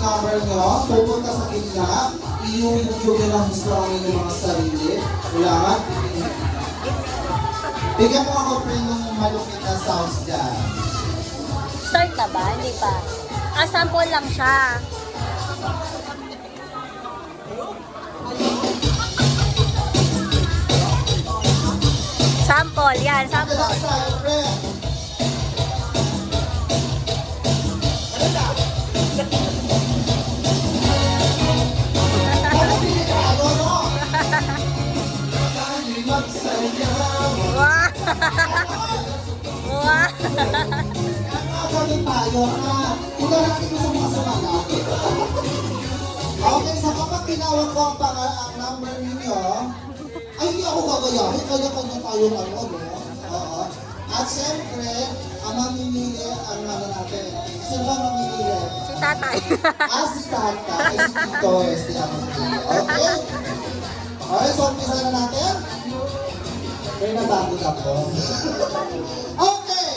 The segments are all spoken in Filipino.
number nyo, pupunta sa gitna, i-YouTube nyo ng gusto ang inyong mga sarili. Kailangan, bigyan mo ako friend ng malupit na sounds dyan. Start na ba? Hindi pa. Ah, sample lang siya. Sample, yan, sample. Kailangan tayo, friend. Wow! Wow! Gagawin tayo na ito natin gusto mga sumalat. Okay, so kapag tinawag ko ang number ninyo, ay hindi ako gagayahin, kanya-kanya tayo ano, no? Oo. At siyempre, ang mamimili ang ano natin. Sino ba mamimili? Si tatay. Si Tata, si Tito, si Amity. Okay? Okay, so umpisa na natin. May nabago na po. Okay!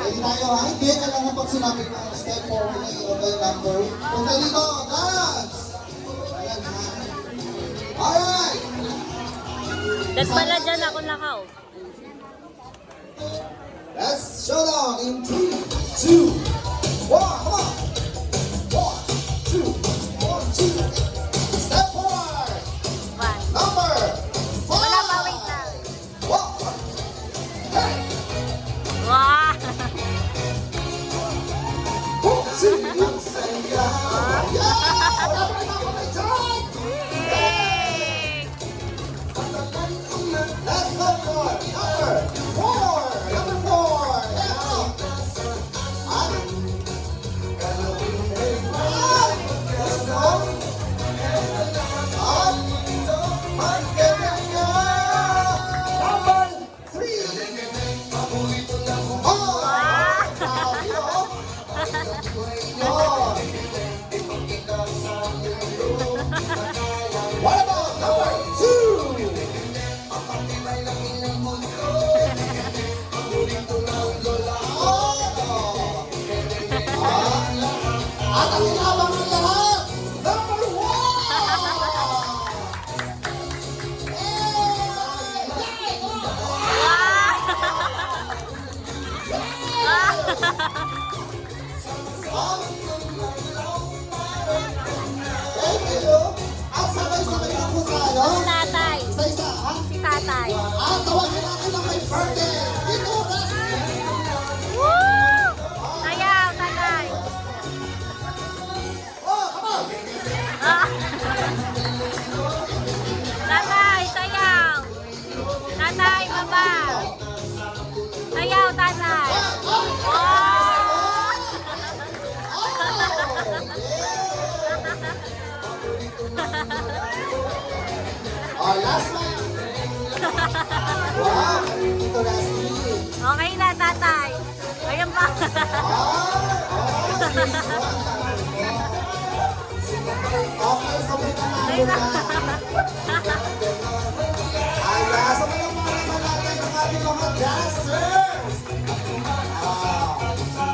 Ready tayo ha? Hindi, kailangan pag sinabi ko ang step forward na i-obey number. Punta dito, dance! Ayan ha. Alright! Dad pala dyan ako nakaw. Let's showdown in 3, 2, 1, come on! 1, 2, 1, 2, step forward! One. Number 5! Wala pa, wait lang. 1, hey! Wow! Yay! Let's go for number 4. What about number 2? At ang inabang ng lahat, number 1! Thank you! At sabay-sabay na po tayo. Si tatay. Isa-isa, ha? Si tatay. At tawagin natin ang may birthday. Dito, Woo! Sayaw, tatay. oh, come on! Ah. Tatay, sayaw. Tatay, baba. Sayaw, tatay. Wow! Oh, last one. Wow, ito Leslie. Okay na, tatay. Ayan pa. Okay, so may nanalo Ayun na. na. Ayan, so may mga natin ang ating mga dancers.